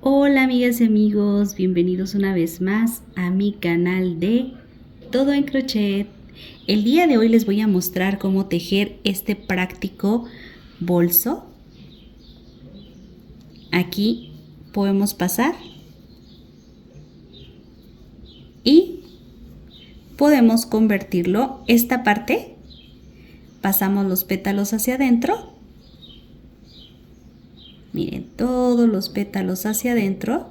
Hola amigas y amigos, bienvenidos una vez más a mi canal de Todo en Crochet. El día de hoy les voy a mostrar cómo tejer este práctico bolso. Aquí podemos pasar y podemos convertirlo. Esta parte pasamos los pétalos hacia adentro. Miren, todos los pétalos hacia adentro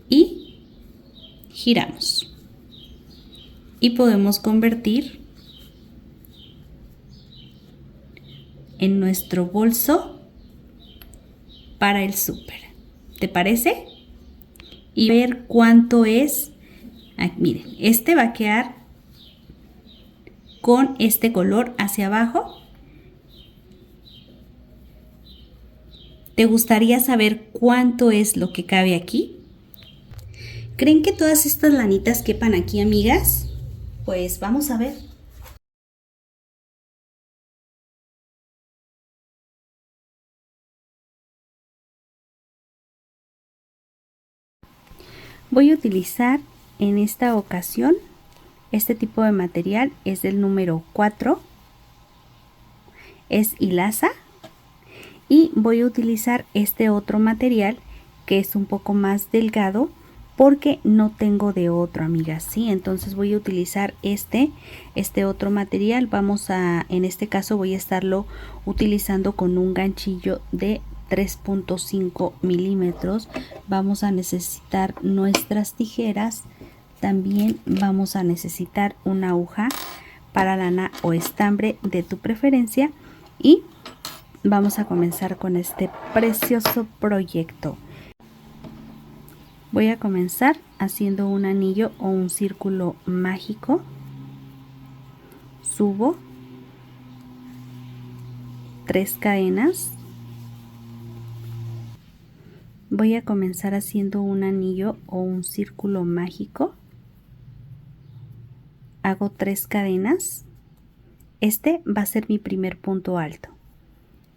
y giramos. Y podemos convertir en nuestro bolso para el súper. ¿Te parece? Y ver cuánto es. Miren, este va a quedar con este color hacia abajo. ¿Te gustaría saber cuánto es lo que cabe aquí? ¿Creen que todas estas lanitas quepan aquí, amigas? Pues vamos a ver. Voy a utilizar en esta ocasión este tipo de material. Es del número 4. Es hilaza. Y voy a utilizar este otro material que es un poco más delgado porque no tengo de otro, amigas, ¿sí? Entonces voy a utilizar este otro material. En este caso voy a estarlo utilizando con un ganchillo de 3.5 milímetros. Vamos a necesitar nuestras tijeras. También vamos a necesitar una aguja para lana o estambre de tu preferencia. Y vamos a comenzar con este precioso proyecto. Voy a comenzar haciendo un anillo o un círculo mágico. Subo 3 cadenas. Voy a comenzar haciendo un anillo o un círculo mágico. Hago 3 cadenas. Este va a ser mi primer punto alto.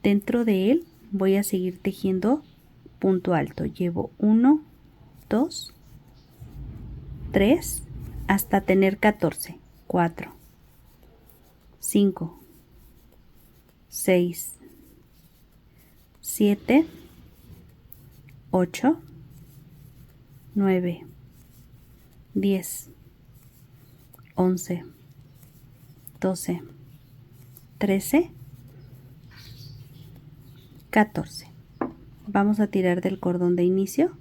Dentro de él voy a seguir tejiendo punto alto. Llevo 1, 2, 3 hasta tener 14. 4, 5, 6, 7, 8, 9, 10, 11, 12, 13, 14. Vamos a tirar del cordón de inicio.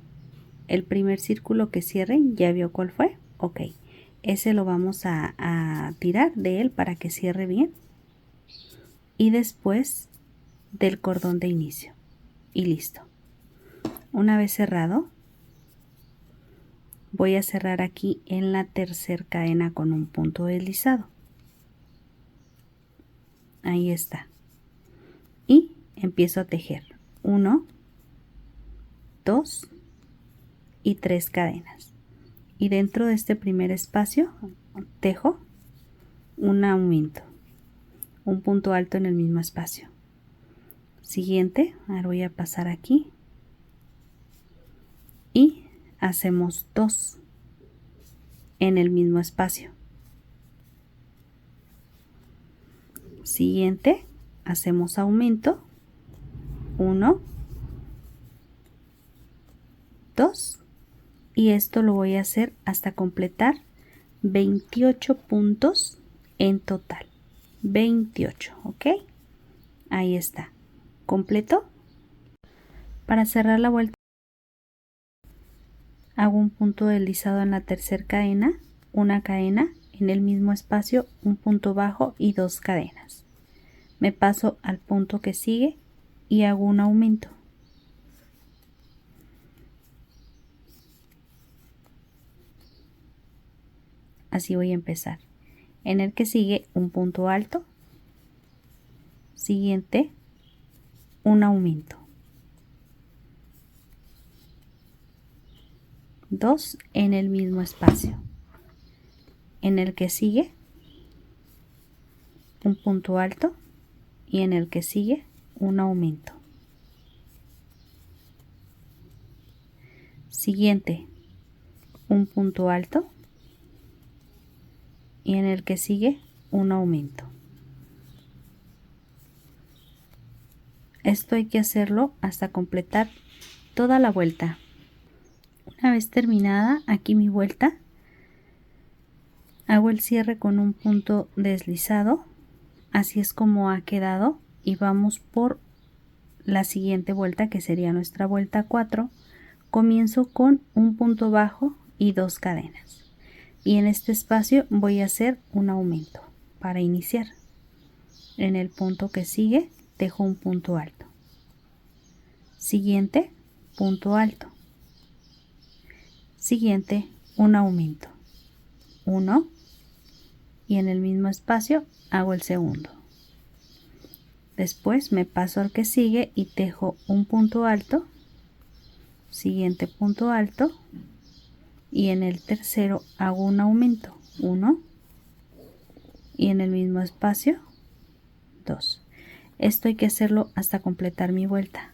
El primer círculo que cierre, ¿ya vio cuál fue? Ok, ese lo vamos a tirar de él para que cierre bien. Y después del cordón de inicio. Y listo. Una vez cerrado, voy a cerrar aquí en la tercera cadena con un punto deslizado. Ahí está. Y empiezo a tejer 1, 2 y 3 cadenas. Y dentro de este primer espacio tejo un aumento, un punto alto en el mismo espacio. Siguiente, ahora voy a pasar aquí y hacemos 2 en el mismo espacio. Siguiente, hacemos aumento, 1, 2, y esto lo voy a hacer hasta completar 28 puntos en total. 28, ¿ok? Ahí está, completo. Para cerrar la vuelta hago un punto deslizado en la tercera cadena, una cadena en el mismo espacio, un punto bajo y 2 cadenas. Me paso al punto que sigue y hago un aumento. Así voy a empezar. En el que sigue un punto alto, siguiente un aumento, 2 en el mismo espacio. En el que sigue un punto alto y en el que sigue un aumento. siguiente, un punto alto y en el que sigue un aumento. Esto hay que hacerlo hasta completar toda la vuelta. Una vez terminada aquí mi vuelta, hago el cierre con un punto deslizado. Así es como ha quedado y vamos por la siguiente vuelta, que sería nuestra vuelta 4. Comienzo con un punto bajo y 2 cadenas. Y en este espacio voy a hacer un aumento para iniciar. En el punto que sigue dejo un punto alto. Siguiente, punto alto. Siguiente, un aumento. 1 y en el mismo espacio hago el segundo. Después me paso al que sigue y tejo un punto alto, siguiente punto alto y en el tercero hago un aumento, 1 y en el mismo espacio 2. Esto hay que hacerlo hasta completar mi vuelta.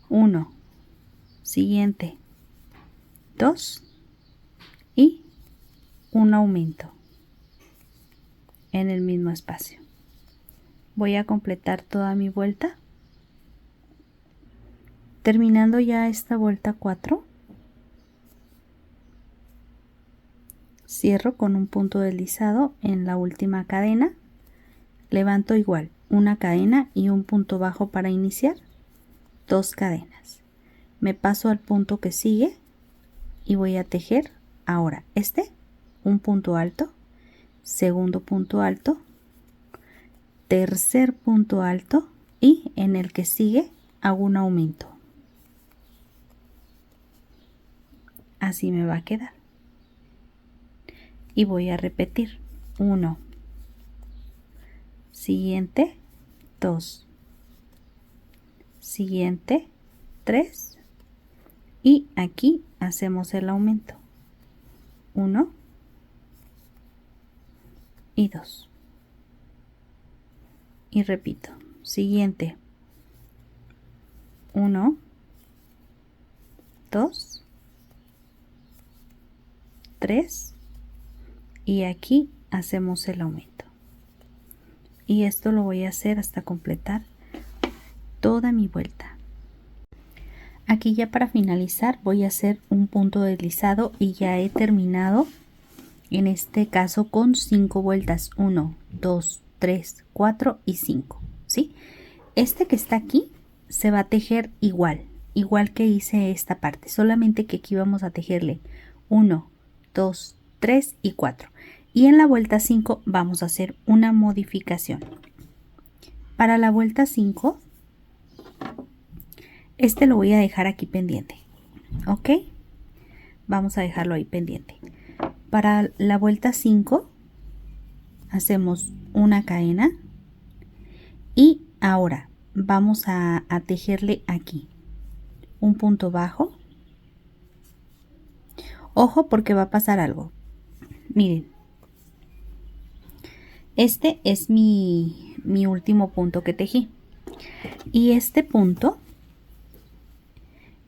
1, siguiente, 2 y un aumento en el mismo espacio. Voy a completar toda mi vuelta. Terminando ya esta vuelta 4, cierro con un punto deslizado en la última cadena, levanto igual una cadena y un punto bajo para iniciar, 2 cadenas. Me paso al punto que sigue y voy a tejer ahora un punto alto, segundo punto alto, tercer punto alto y en el que sigue hago un aumento. Así me va a quedar. Y voy a repetir 1, siguiente 2, siguiente 3 y aquí hacemos el aumento 1 y 2 y repito, siguiente 1, 2, 3 y aquí hacemos el aumento. Y esto lo voy a hacer hasta completar toda mi vuelta. Aquí ya para finalizar voy a hacer un punto deslizado y ya he terminado en este caso con 5 vueltas, 1, 2, 3, 4 y 5, ¿sí? Este que está aquí se va a tejer igual que hice esta parte, solamente que aquí vamos a tejerle 1, 2, 3 y 4. Y en la vuelta 5 vamos a hacer una modificación. Para la vuelta 5, lo voy a dejar aquí pendiente, ¿ok? Vamos a dejarlo ahí pendiente. Para la vuelta 5 hacemos una cadena y ahora vamos a tejerle aquí un punto bajo. Ojo porque va a pasar algo. Miren, este es mi último punto que tejí y este punto,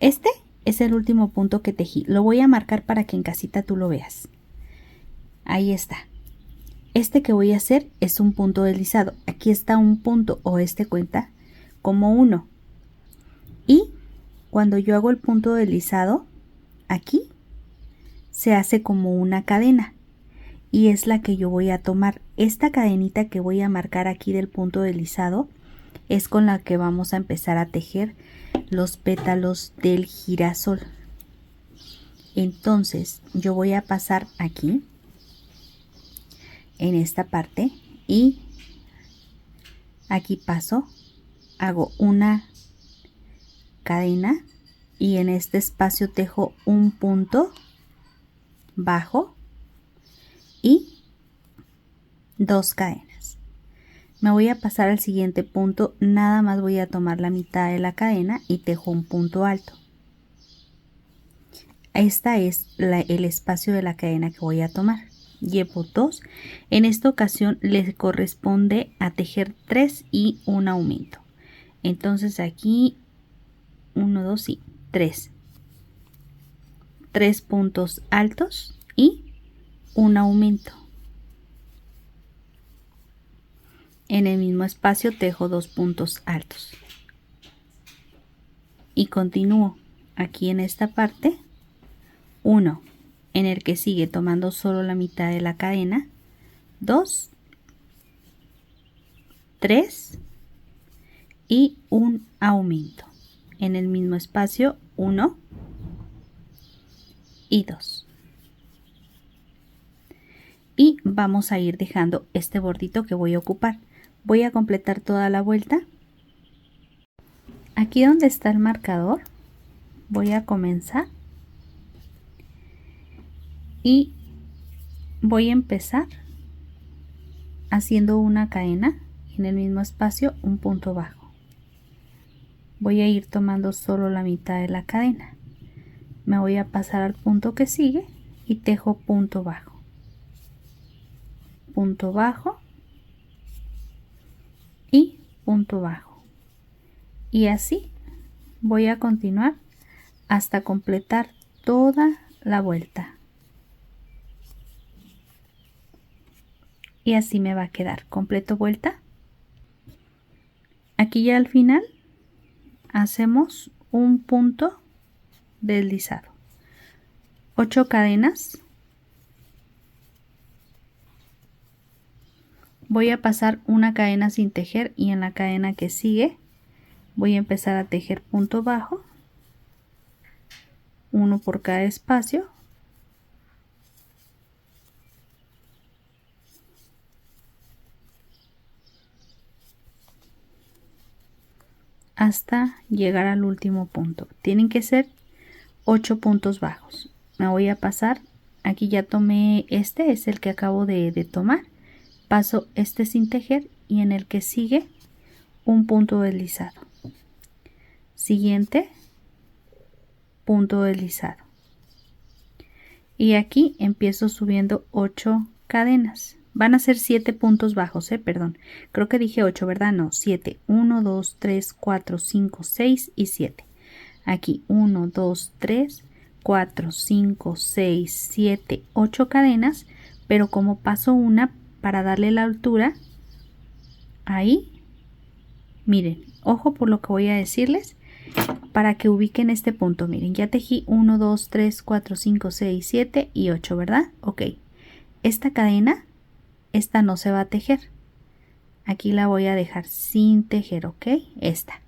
es el último punto que tejí. Lo voy a marcar para que en casita tú lo veas. Ahí está. Este que voy a hacer es un punto deslizado. Aquí está un punto o cuenta como 1. Y cuando yo hago el punto deslizado, aquí se hace como una cadena. Y es la que yo voy a tomar. Esta cadenita que voy a marcar aquí del punto deslizado es con la que vamos a empezar a tejer los pétalos del girasol. Entonces yo voy a pasar aquí en esta parte y aquí paso, hago una cadena y en este espacio tejo un punto bajo y 2 cadenas. Me voy a pasar al siguiente punto, nada más voy a tomar la mitad de la cadena y tejo un punto alto. Esta es el espacio de la cadena que voy a tomar. Llevo 2. En esta ocasión les corresponde a tejer 3 y un aumento. Entonces aquí 1, 2 y 3. 3 puntos altos y un aumento. En el mismo espacio tejo 2 puntos altos y continúo aquí en esta parte, 1, en el que sigue tomando solo la mitad de la cadena, 2, 3 y un aumento. En el mismo espacio, 1 y 2. Y vamos a ir dejando este bordito que voy a ocupar. Voy a completar toda la vuelta. Aquí donde está el marcador, voy a comenzar y voy a empezar haciendo una cadena y en el mismo espacio un punto bajo. Voy a ir tomando solo la mitad de la cadena. Me voy a pasar al punto que sigue y tejo punto bajo, punto bajo y punto bajo. Y así voy a continuar hasta completar toda la vuelta. Y así me va a quedar. Completo vuelta. Aquí ya al final hacemos un punto deslizado. 8 cadenas. Voy a pasar una cadena sin tejer y en la cadena que sigue voy a empezar a tejer punto bajo, uno por cada espacio, hasta llegar al último punto. Tienen que ser 8 puntos bajos. Me voy a pasar, aquí ya tomé este, es el que acabo de tomar, paso este sin tejer y en el que sigue un punto deslizado. Siguiente punto deslizado. Y aquí empiezo subiendo 8 cadenas. Van a ser 7 puntos bajos, perdón. Creo que dije 8, ¿verdad? No, 7. 1, 2, 3, 4, 5, 6 y 7. Aquí 1, 2, 3, 4, 5, 6, 7, 8 cadenas, pero como paso una para darle la altura, ahí, miren, ojo por lo que voy a decirles, para que ubiquen este punto. Miren, ya tejí 1, 2, 3, 4, 5, 6, 7 y 8, ¿verdad? Ok, esta cadena, esta no se va a tejer. Aquí la voy a dejar sin tejer, ¿ok? Esta.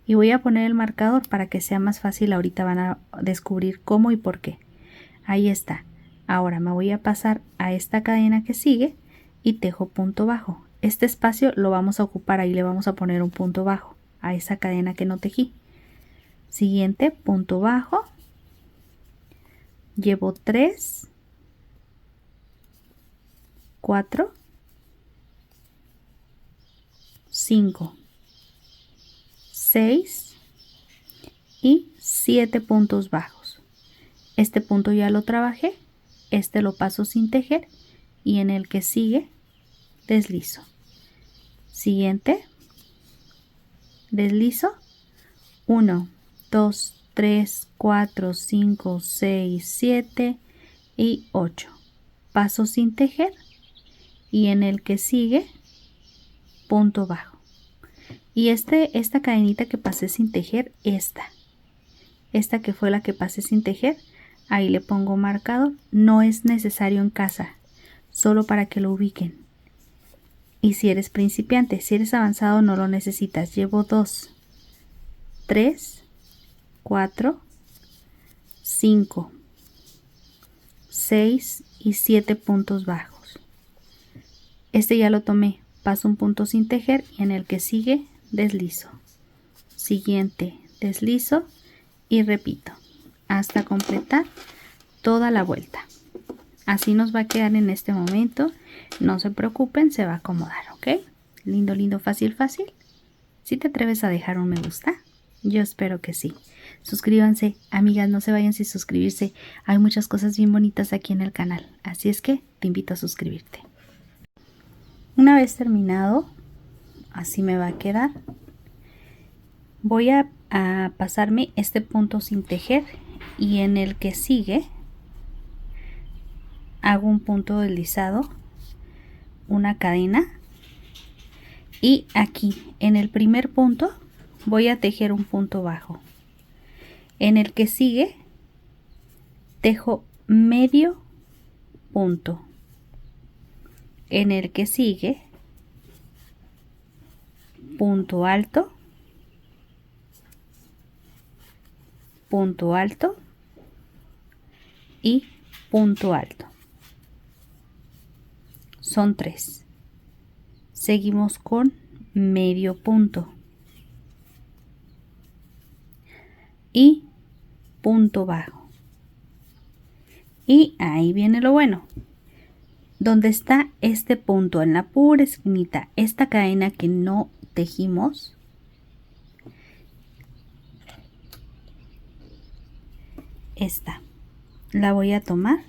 Y voy a poner el marcador para que sea más fácil. Ahorita van a descubrir cómo y por qué. Ahí está. Ahora me voy a pasar a esta cadena que sigue y tejo punto bajo. Este espacio lo vamos a ocupar, ahí le vamos a poner un punto bajo a esa cadena que no tejí. Siguiente, punto bajo. Llevo 3, 4, 5, 6 y 7 puntos bajos. Este punto ya lo trabajé, este lo paso sin tejer y en el que sigue deslizo. Siguiente, deslizo, 1, 2, 3, 4, 5, 6, 7 y 8. Paso sin tejer y en el que sigue punto bajo. Y esta cadenita que pasé sin tejer, esta que fue la que pasé sin tejer, ahí le pongo marcador. No es necesario en casa, solo para que lo ubiquen. Y si eres principiante, si eres avanzado no lo necesitas. Llevo 2, 3, 4, 5, 6 y 7 puntos bajos. Este ya lo tomé, paso un punto sin tejer y en el que sigue deslizo. Siguiente, deslizo y repito hasta completar toda la vuelta. Así nos va a quedar en este momento. No se preocupen, se va a acomodar, ¿ok? Lindo, lindo, fácil, fácil. Si te atreves a dejar un me gusta, yo espero que sí. Suscríbanse, amigas, no se vayan sin suscribirse. Hay muchas cosas bien bonitas aquí en el canal, así es que te invito a suscribirte. Una vez terminado, así me va a quedar. Voy a pasarme este punto sin tejer y en el que sigue hago un punto deslizado, una cadena, y aquí en el primer punto voy a tejer un punto bajo. En el que sigue tejo medio punto. En el que sigue punto alto, punto alto y punto alto. Son 3. Seguimos con medio punto y punto bajo. Y ahí viene lo bueno. Donde está este punto, en la pura esquinita, esta cadena que no tejimos, esta la voy a tomar,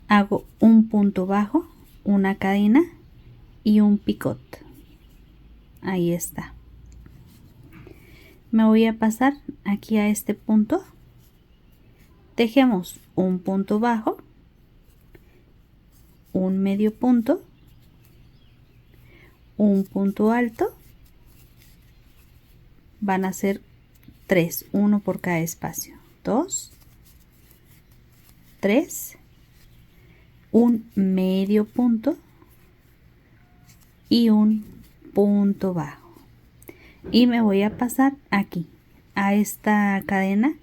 hago un punto bajo, una cadena y un picot. Ahí está. Me voy a pasar aquí a este punto, tejemos un punto bajo, un medio punto, un punto alto, van a ser 3, uno por cada espacio, 2, 3, un medio punto y un punto bajo. Y me voy a pasar aquí a esta cadena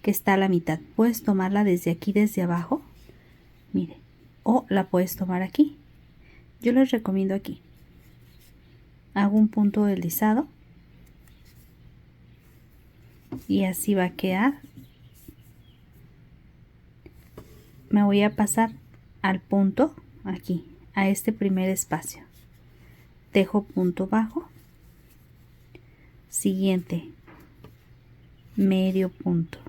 que está a la mitad. Puedes tomarla desde aquí, desde abajo, mire, o la puedes tomar aquí. Yo les recomiendo aquí. Hago un punto deslizado y así va a quedar. Me voy a pasar al punto aquí, a este primer espacio, tejo punto bajo, siguiente medio punto,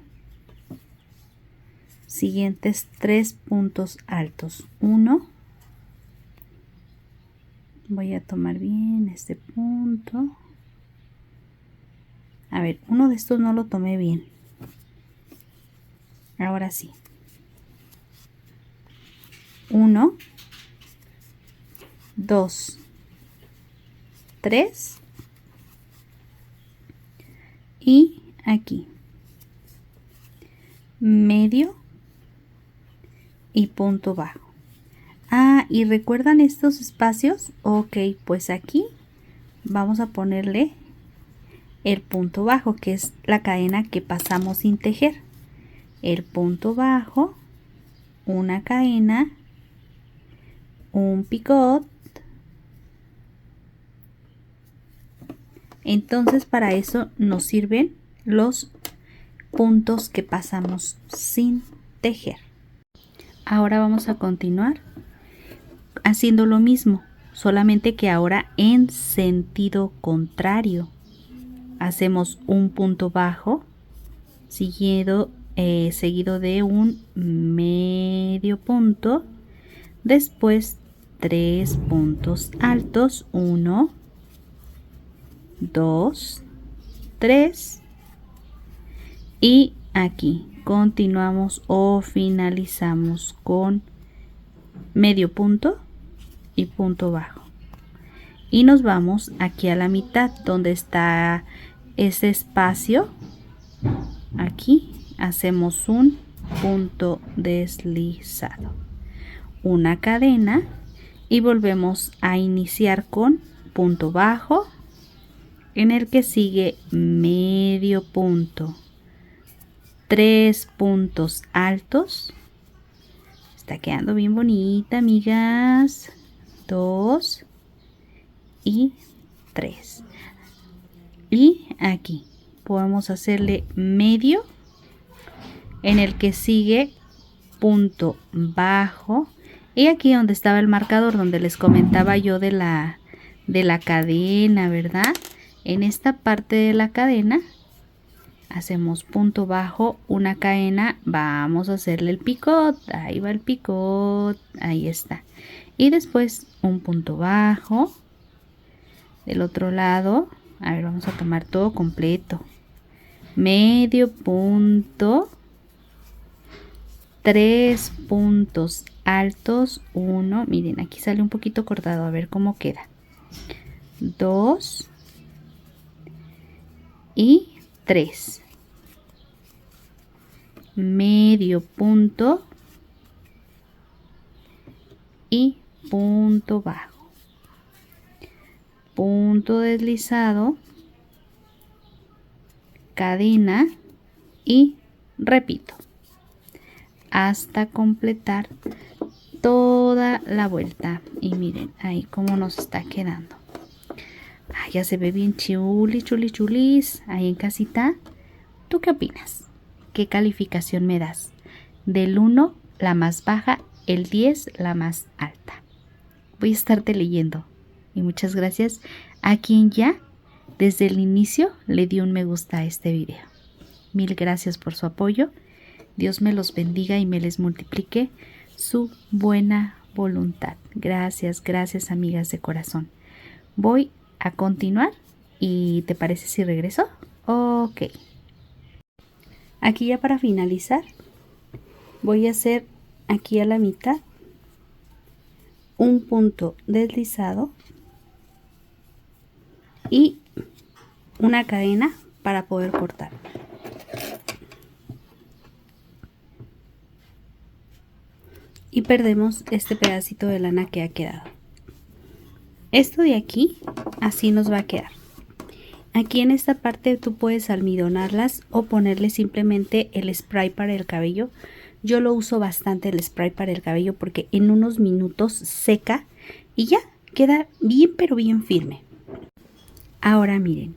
siguientes 3 puntos altos, 1, voy a tomar bien este punto, a ver, uno de estos no lo tomé bien, ahora sí, 1, 2, 3 y aquí medio y punto bajo. ¿Y recuerdan estos espacios? Ok, pues aquí vamos a ponerle el punto bajo, que es la cadena que pasamos sin tejer. El punto bajo, una cadena, un picot. Entonces para eso nos sirven los puntos que pasamos sin tejer. Ahora vamos a continuar haciendo lo mismo, solamente que ahora en sentido contrario. Hacemos un punto bajo seguido de un medio punto, después 3 puntos altos, 1, 2, 3 y aquí continuamos o finalizamos con medio punto y punto bajo y nos vamos aquí a la mitad donde está ese espacio. Aquí hacemos un punto deslizado, una cadena y volvemos a iniciar con punto bajo, en el que sigue medio punto, 3 puntos altos. Está quedando bien bonita, amigas. 2 y 3. Y aquí podemos hacerle medio, en el que sigue punto bajo. Y aquí donde estaba el marcador, donde les comentaba yo de la cadena, ¿verdad? En esta parte de la cadena hacemos punto bajo, una cadena, vamos a hacerle el picot, ahí va el picot, ahí está, y después un punto bajo del otro lado. A ver, vamos a tomar todo completo, medio punto 3 puntos altos, 1, miren, aquí sale un poquito cortado, a ver cómo queda, 2 y 3, medio punto y punto bajo, punto deslizado, cadena y repito hasta completar toda la vuelta. Y miren ahí cómo nos está quedando. Ya se ve bien chulis ahí en casita. ¿Tú qué opinas? ¿Qué calificación me das? Del 1 la más baja, el 10 la más alta. Voy a estarte leyendo. Y muchas gracias a quien ya desde el inicio le dio un me gusta a este video. Mil gracias por su apoyo. Dios me los bendiga y me les multiplique su buena voluntad. Gracias, gracias amigas de corazón. Voy a continuar y ¿te parece si regreso? Ok. Aquí ya para finalizar voy a hacer aquí a la mitad un punto deslizado y una cadena para poder cortar. Y perdemos este pedacito de lana que ha quedado. Esto de aquí así nos va a quedar. Aquí en esta parte tú puedes almidonarlas o ponerle simplemente el spray para el cabello. Yo lo uso bastante el spray para el cabello porque en unos minutos seca y ya queda bien pero bien firme. Ahora miren,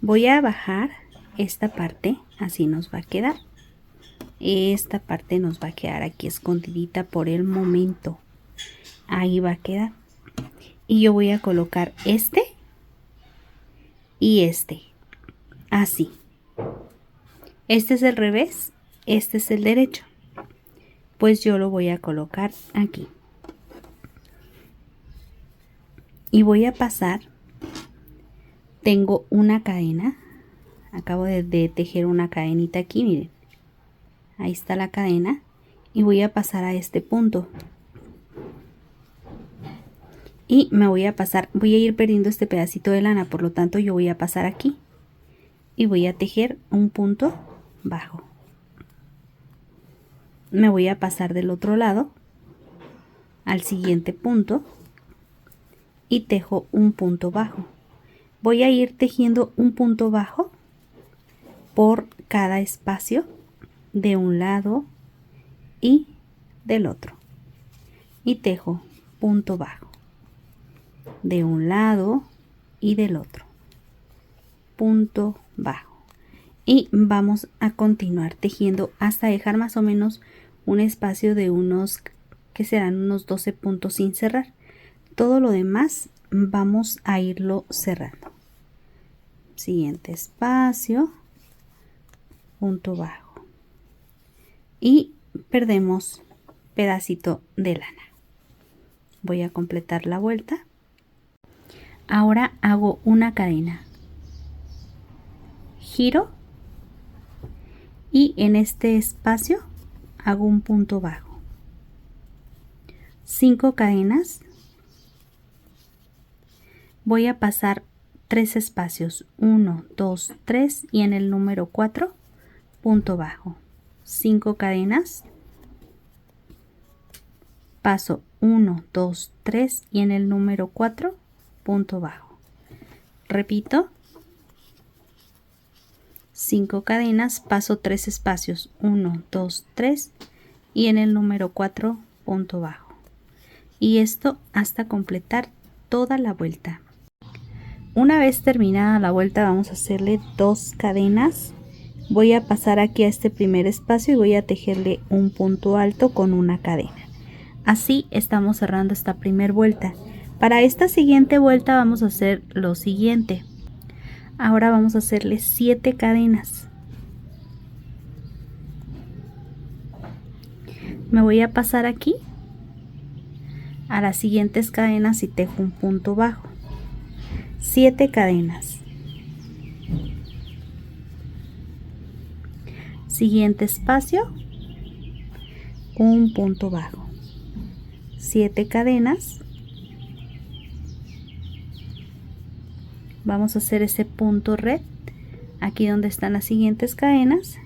voy a bajar esta parte, así nos va a quedar. Esta parte nos va a quedar aquí escondidita por el momento. Ahí va a quedar. Y yo voy a colocar este y este. Así. Este es el revés, este es el derecho. Pues yo lo voy a colocar aquí. Y voy a pasar. Tengo una cadena. Acabo de tejer una cadenita aquí, miren. Ahí está la cadena y voy a pasar a este punto. Y me voy a pasar, voy a ir perdiendo este pedacito de lana, por lo tanto yo voy a pasar aquí y voy a tejer un punto bajo. Me voy a pasar del otro lado al siguiente punto y tejo un punto bajo. Voy a ir tejiendo un punto bajo por cada espacio de un lado y del otro y tejo punto bajo de un lado y del otro, punto bajo, y vamos a continuar tejiendo hasta dejar más o menos un espacio de unos que serán unos 12 puntos sin cerrar. Todo lo demás vamos a irlo cerrando. Siguiente espacio, punto bajo y perdemos pedacito de lana. Voy a completar la vuelta. Ahora hago una cadena, giro y en este espacio hago un punto bajo, 5 cadenas. Voy a pasar 3 espacios, 1, 2, 3 y en el número 4 punto bajo, 5 cadenas, paso 1, 2, 3 y en el número 4 punto bajo. Repito, 5 cadenas, paso 3 espacios, 1, 2, 3 y en el número 4 punto bajo. Y esto hasta completar toda la vuelta. Una vez terminada la vuelta vamos a hacerle 2 cadenas. Voy a pasar aquí a este primer espacio y voy a tejerle un punto alto con una cadena. Así estamos cerrando esta primera vuelta. Para esta siguiente vuelta vamos a hacer lo siguiente. Ahora vamos a hacerle 7 cadenas. Me voy a pasar aquí a las siguientes cadenas y tejo un punto bajo. 7 cadenas. Siguiente espacio, un punto bajo, 7 cadenas. Vamos a hacer ese punto red aquí donde están las siguientes cadenas.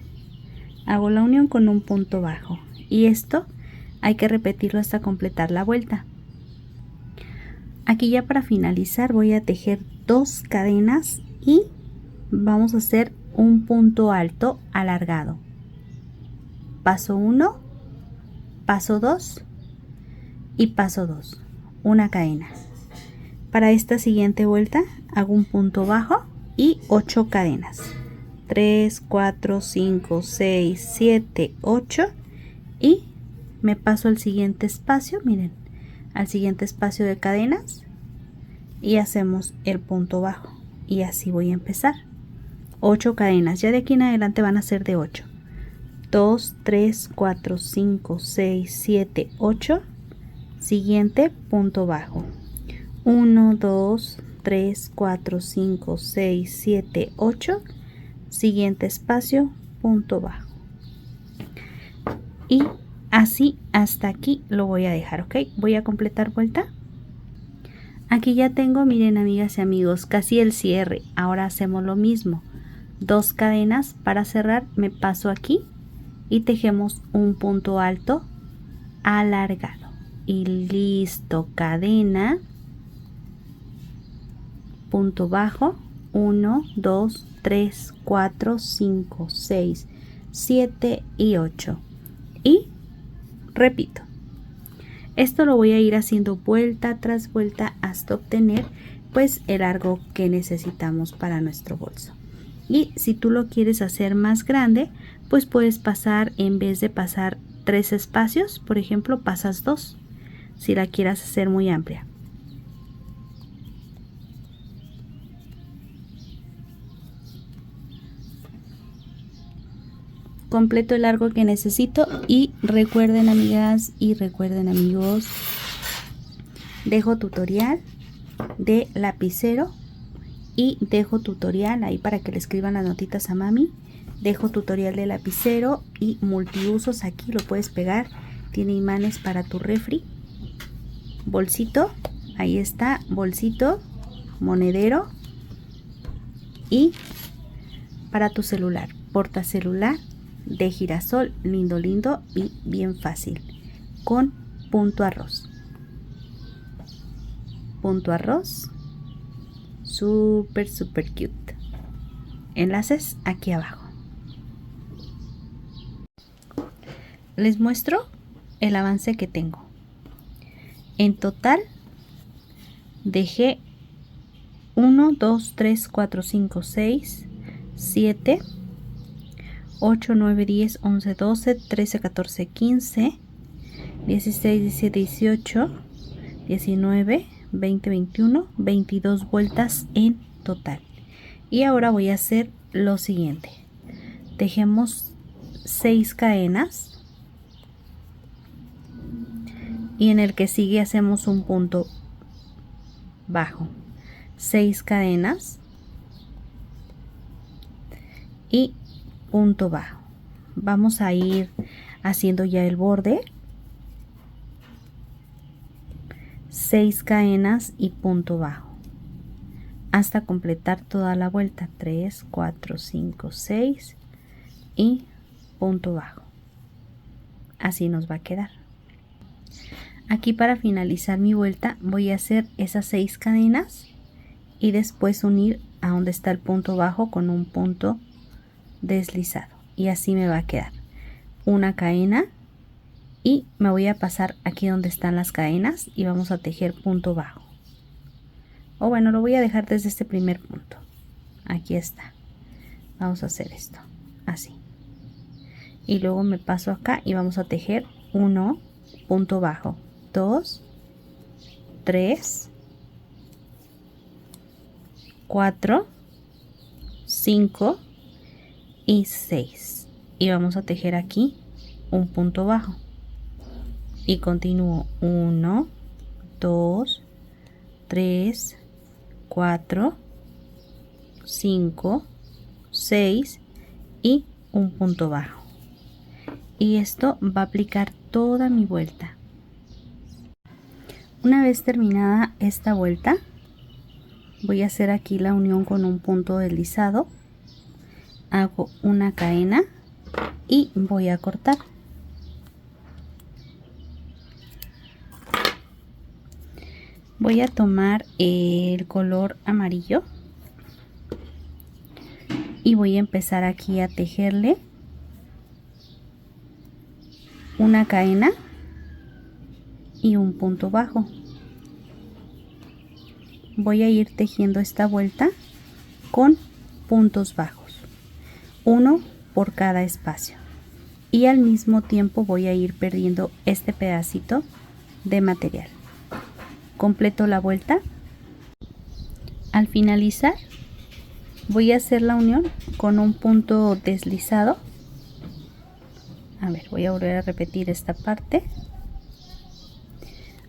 Hago la unión con un punto bajo y esto hay que repetirlo hasta completar la vuelta. Aquí ya para finalizar voy a tejer 2 cadenas y vamos a hacer un punto alto alargado. Paso 1, paso 2 y paso 2, una cadena. Para esta siguiente vuelta hago un punto bajo y 8 cadenas. 3, 4, 5, 6, 7, 8 y me paso al siguiente espacio, miren, al siguiente espacio de cadenas y hacemos el punto bajo y así voy a empezar. 8 cadenas, ya de aquí en adelante van a ser de 8. 2, 3, 4, 5, 6, 7, 8. Siguiente punto bajo. 1, 2, 3, 4, 5, 6, 7, 8. Siguiente espacio, punto bajo. Y así hasta aquí lo voy a dejar, ¿ok? Voy a completar vuelta. Aquí ya tengo, miren amigas y amigos, casi el cierre. Ahora hacemos lo mismo. 2 cadenas para cerrar, me paso aquí y tejemos un punto alto alargado. Y listo, cadena, punto bajo, 1, 2, 3, 4, 5, 6, 7 y 8. Y repito. Esto lo voy a ir haciendo vuelta tras vuelta hasta obtener pues el largo que necesitamos para nuestro bolso. Y si tú lo quieres hacer más grande, pues puedes pasar, en vez de pasar 3 espacios, por ejemplo, pasas 2, si la quieras hacer muy amplia. Completo el largo que necesito y recuerden amigas y recuerden amigos, dejo tutorial de lapicero y dejo tutorial ahí para que le escriban las notitas a mami. Dejo tutorial de lapicero y multiusos, aquí lo puedes pegar, tiene imanes para tu refri, bolsito, ahí está, bolsito, monedero y para tu celular, portacelular de girasol, lindo lindo y bien fácil, con punto arroz súper cute. Enlaces aquí abajo. Les muestro el avance que tengo. En total dejé 1, 2, 3, 4, 5, 6, 7, 8, 9, 10, 11, 12, 13, 14, 15, 16, 17, 18, 19, 20, 21, 22 vueltas en total. Y ahora voy a hacer lo siguiente. Tejemos 6 cadenas y en el que sigue hacemos un punto bajo. 6 cadenas y punto bajo. Vamos a ir haciendo ya el borde. 6 cadenas y punto bajo hasta completar toda la vuelta. 3, 4, 5, 6 y punto bajo. Así nos va a quedar. Aquí para finalizar mi vuelta voy a hacer esas 6 cadenas y después unir a donde está el punto bajo con un punto deslizado y así me va a quedar una cadena y me voy a pasar aquí donde están las cadenas y vamos a tejer punto bajo, o bueno, lo voy a dejar desde este primer punto. Aquí está, vamos a hacer esto así y luego me paso acá y vamos a tejer 1 punto bajo, 2, 3, 4, 5 y 6 y vamos a tejer aquí un punto bajo y continúo 1, 2, 3, 4, 5, 6 y un punto bajo y esto va a aplicar toda mi vuelta. Una vez terminada esta vuelta, voy a hacer aquí la unión con un punto deslizado, hago una cadena y voy a cortar. Voy a tomar el color amarillo y voy a empezar aquí a tejerle una cadena y un punto bajo. Voy a ir tejiendo esta vuelta con puntos bajos, uno por cada espacio, y al mismo tiempo voy a ir perdiendo este pedacito de material. Completo la vuelta. Al finalizar voy a hacer la unión con un punto deslizado. A ver, voy a volver a repetir esta parte.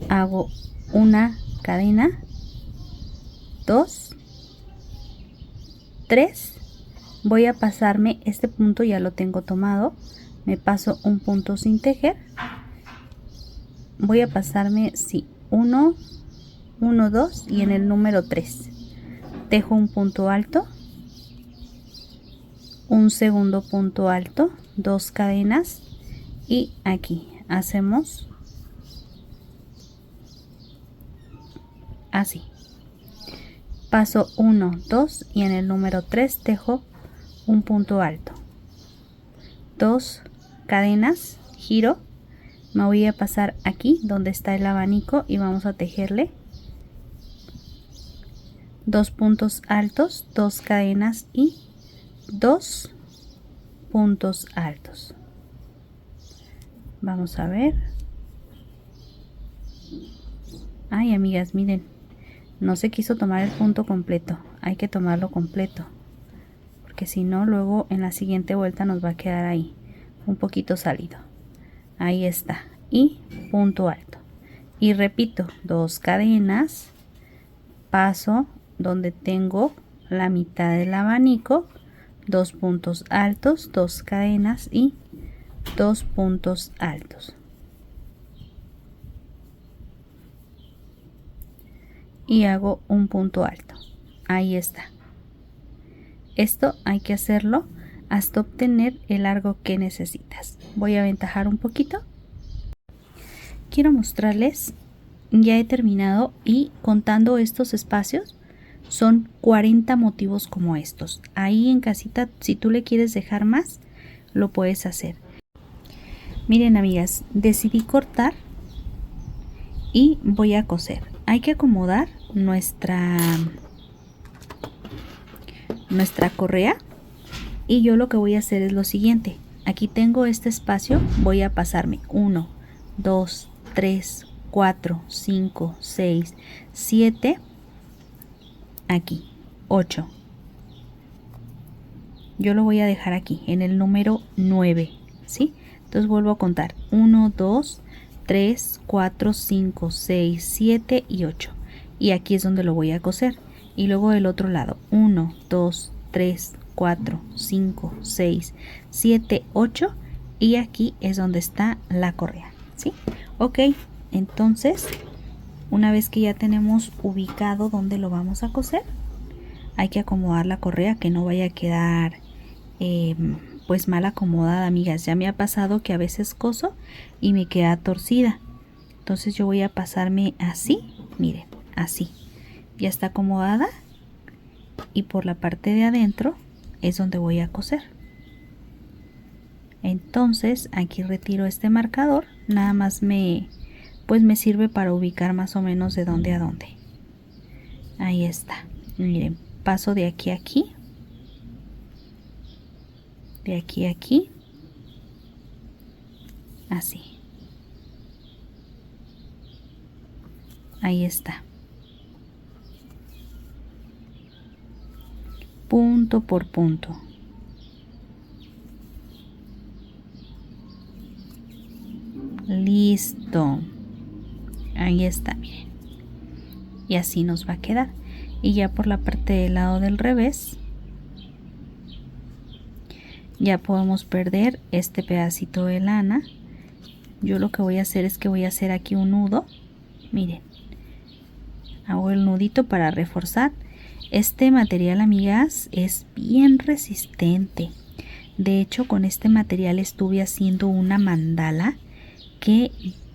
Hago una cadena, 2, 3. Voy a pasarme este punto, ya lo tengo tomado. Me paso un punto sin tejer. Voy a pasarme, sí, 1, 1, 2 y en el número 3 tejo un punto alto, un segundo punto alto, 2 cadenas y aquí hacemos así. Paso 1, 2 y en el número 3 tejo un punto alto, 2 cadenas, giro, me voy a pasar aquí donde está el abanico y vamos a tejerle 2 puntos altos, 2 cadenas y 2 puntos altos. Vamos a ver. Ay, amigas, miren, no se quiso tomar el punto completo, hay que tomarlo completo, porque si no luego en la siguiente vuelta nos va a quedar ahí un poquito salido. Ahí está, y punto alto, y repito, 2 cadenas, paso donde tengo la mitad del abanico, 2 puntos altos, 2 cadenas y 2 puntos altos. Y hago un punto alto. Ahí está. Esto hay que hacerlo hasta obtener el largo que necesitas. Voy a aventajar un poquito. Quiero mostrarles, ya he terminado y contando estos espacios son 40 motivos como estos. Ahí en casita, si tú le quieres dejar más, lo puedes hacer. Miren, amigas, decidí cortar y voy a coser. Hay que acomodar nuestra correa y yo lo que voy a hacer es lo siguiente. Aquí tengo este espacio, voy a pasarme 1, 2, 3, 4, 5, 6, 7, aquí, 8. Yo lo voy a dejar aquí en el número 9, ¿sí? Entonces vuelvo a contar 1, 2, 3, 4, 5, 6, 7 y 8. Y aquí es donde lo voy a coser. Y luego del otro lado 1, 2, 3, 4, 5, 6, 7, 8. Y aquí es donde está la correa, ¿sí? Ok, entonces una vez que ya tenemos ubicado donde lo vamos a coser, hay que acomodar la correa que no vaya a quedar pues mal acomodada, amigas. Ya me ha pasado que a veces coso y me queda torcida. Entonces yo voy a pasarme así, miren, así. Ya está acomodada y por la parte de adentro es donde voy a coser. Entonces aquí retiro este marcador, nada más me sirve para ubicar más o menos de dónde a dónde. Ahí está. Miren, paso de aquí a aquí, de aquí a aquí, así. Ahí está. Punto por punto. Listo. Ahí está, miren. Y así nos va a quedar. Y ya por la parte del lado del revés, ya podemos perder este pedacito de lana. Yo lo que voy a hacer es que voy a hacer aquí un nudo. Miren, hago el nudito para reforzar. Este material, amigas, es bien resistente. De hecho, con este material estuve haciendo una mandala que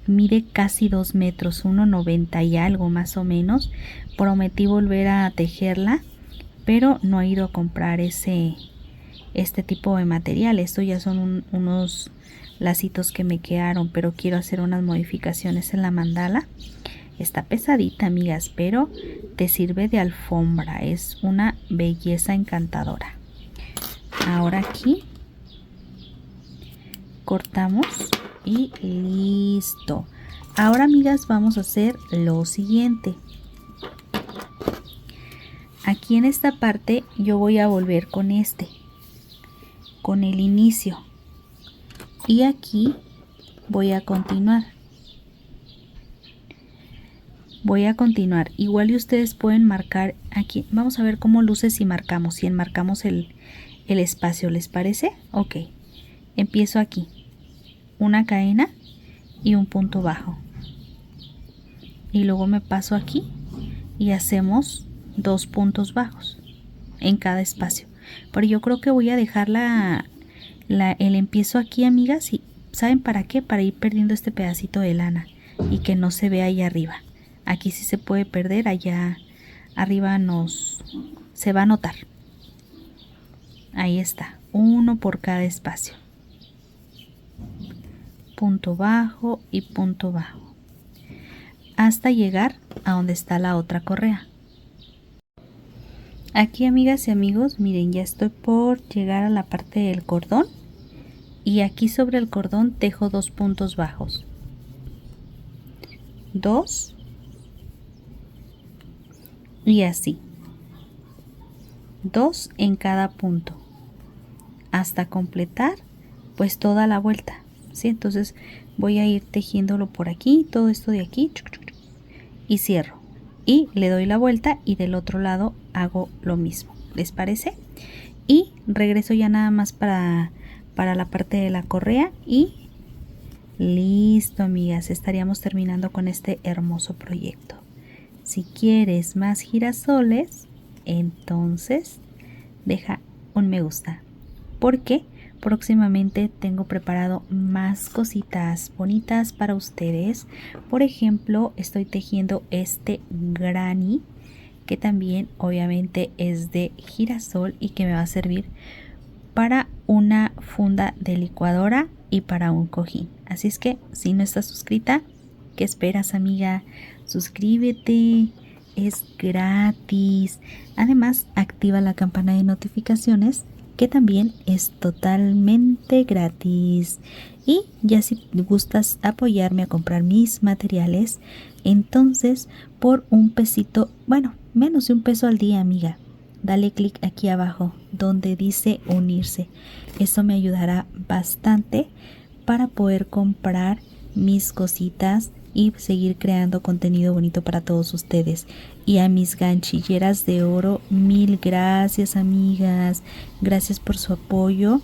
mide casi 2 metros, 1,90 y algo más o menos. Prometí volver a tejerla, pero no he ido a comprar este tipo de material. Esto ya son unos lacitos que me quedaron, pero quiero hacer unas modificaciones en la mandala. Está pesadita, amigas, pero te sirve de alfombra. Es una belleza encantadora. Ahora aquí cortamos y listo. Ahora, amigas, vamos a hacer lo siguiente. Aquí en esta parte yo voy a volver con con el inicio, y aquí voy a continuar. Igual y ustedes pueden marcar aquí. Vamos a ver cómo luce si enmarcamos el espacio, ¿les parece? Ok, empiezo aquí, una cadena y un punto bajo, y luego me paso aquí y hacemos 2 puntos bajos en cada espacio. Pero yo creo que voy a dejar el empiezo aquí, amigas, y ¿saben para qué? Para ir perdiendo este pedacito de lana y que no se vea ahí arriba. Aquí sí se puede perder, allá arriba se va a notar. Ahí está, uno por cada espacio. Punto bajo y punto bajo, hasta llegar a donde está la otra correa. Aquí, amigas y amigos, miren, ya estoy por llegar a la parte del cordón, y aquí sobre el cordón tejo 2 puntos bajos, 2 y así, 2 en cada punto hasta completar pues toda la vuelta, ¿sí? Entonces voy a ir tejiéndolo por aquí, todo esto de aquí, y cierro y le doy la vuelta, y del otro lado hago lo mismo, ¿les parece? Y regreso ya nada más para la parte de la correa y listo, amigas, estaríamos terminando con este hermoso proyecto. Si quieres más girasoles, entonces deja un me gusta, porque próximamente tengo preparado más cositas bonitas para ustedes. Por ejemplo, estoy tejiendo este granny, que también obviamente es de girasol y que me va a servir para una funda de licuadora y para un cojín. Así es que si no estás suscrita, ¿qué esperas, amiga? Suscríbete, es gratis. Además, activa la campana de notificaciones, que también es totalmente gratis. Y ya si gustas apoyarme a comprar mis materiales, entonces por un pesito, bueno, menos de $1 al día, amiga, dale clic aquí abajo donde dice unirse. Eso me ayudará bastante para poder comprar mis cositas y seguir creando contenido bonito para todos ustedes. Y a mis ganchilleras de oro, mil gracias, amigas, gracias por su apoyo,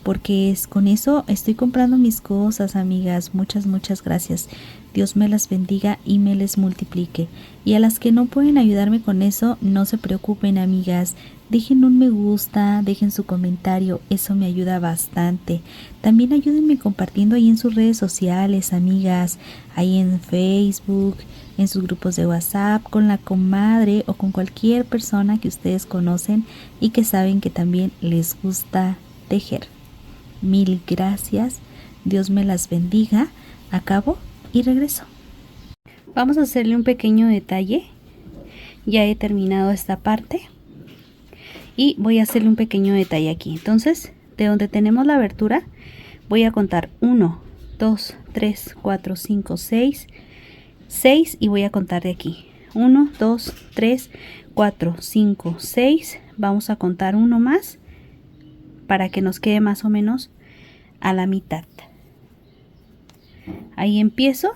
porque con eso estoy comprando mis cosas, amigas. Muchas gracias. Dios me las bendiga y me les multiplique. Y a las que no pueden ayudarme con eso, no se preocupen, amigas. Dejen un me gusta, dejen su comentario, eso me ayuda bastante. También ayúdenme compartiendo ahí en sus redes sociales, amigas, ahí en Facebook, en sus grupos de WhatsApp, con la comadre o con cualquier persona que ustedes conocen y que saben que también les gusta tejer. Mil gracias, Dios me las bendiga. Acabo y regreso. Vamos a hacerle un pequeño detalle. Ya he terminado esta parte y voy a hacerle un pequeño detalle aquí. Entonces, de donde tenemos la abertura, voy a contar 1, 2, 3, 4, 5, 6 y voy a contar de aquí 1, 2, 3, 4, 5, 6. Vamos a contar uno más para que nos quede más o menos a la mitad. Ahí empiezo,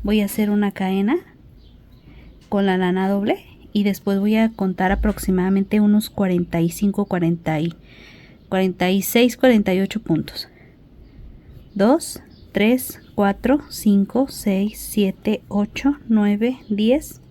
voy a hacer una cadena con la lana doble y después voy a contar aproximadamente unos 45, 46, 48 puntos. 2, 3, 4, 5, 6, 7, 8, 9, 10.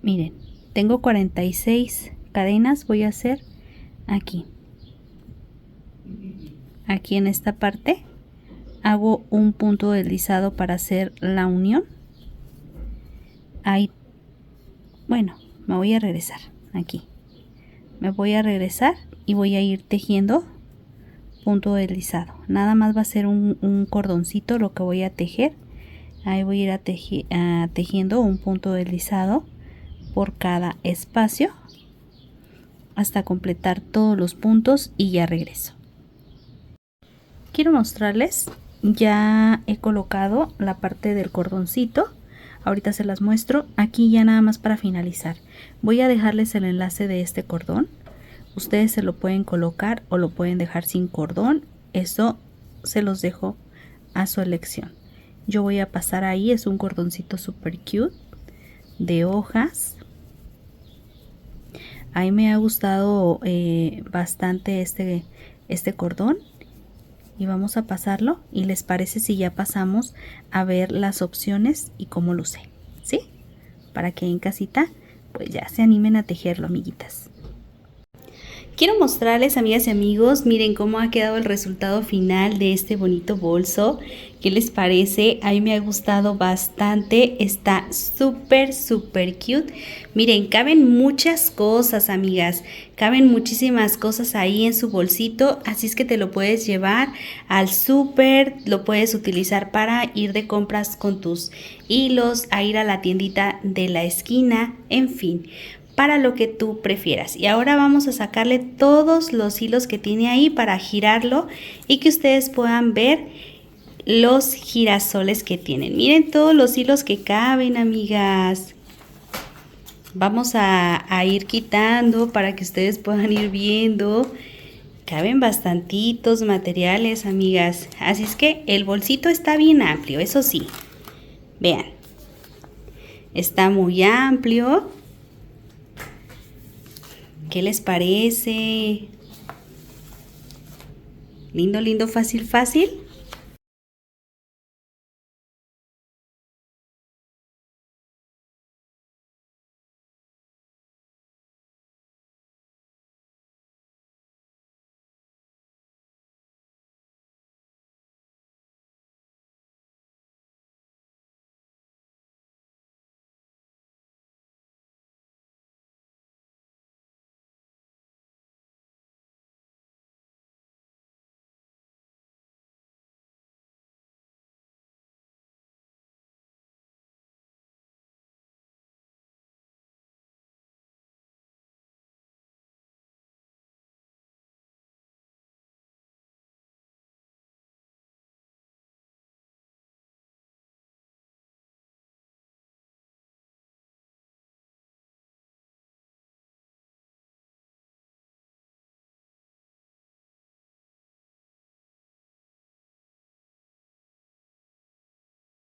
Miren, tengo 46 cadenas. Voy a hacer aquí en esta parte. Hago un punto deslizado para hacer la unión. Ahí, bueno, me voy a regresar aquí. Me voy a regresar y voy a ir tejiendo punto deslizado. Nada más va a ser un cordoncito lo que voy a tejer. Ahí voy a ir tejiendo un punto deslizado por cada espacio hasta completar todos los puntos y ya regreso. Quiero mostrarles, ya he colocado la parte del cordoncito. Ahorita se las muestro. Aquí ya nada más para finalizar. Voy a dejarles el enlace de este cordón. Ustedes se lo pueden colocar o lo pueden dejar sin cordón. Eso se los dejo a su elección. Yo voy a pasar ahí. Es un cordoncito super cute de hojas. A mí me ha gustado bastante este cordón. Y vamos a pasarlo. ¿Y les parece si ya pasamos a ver las opciones y cómo luce? ¿Sí? Para que en casita pues ya se animen a tejerlo, amiguitas. Quiero mostrarles, amigas y amigos, miren cómo ha quedado el resultado final de este bonito bolso. ¿Qué les parece? A mí me ha gustado bastante. Está súper cute. Miren, caben muchas cosas, amigas. Caben muchísimas cosas ahí en su bolsito. Así es que te lo puedes llevar al súper. Lo puedes utilizar para ir de compras con tus hilos, a ir a la tiendita de la esquina, en fin, para lo que tú prefieras. Y ahora vamos a sacarle todos los hilos que tiene ahí para girarlo y que ustedes puedan ver los girasoles que tienen. Miren todos los hilos que caben, amigas. Vamos a ir quitando para que ustedes puedan ir viendo. Caben bastantitos materiales, amigas. Así es que el bolsito está bien amplio, eso sí. Vean. Está muy amplio. ¿Qué les parece? Lindo, lindo, fácil, fácil.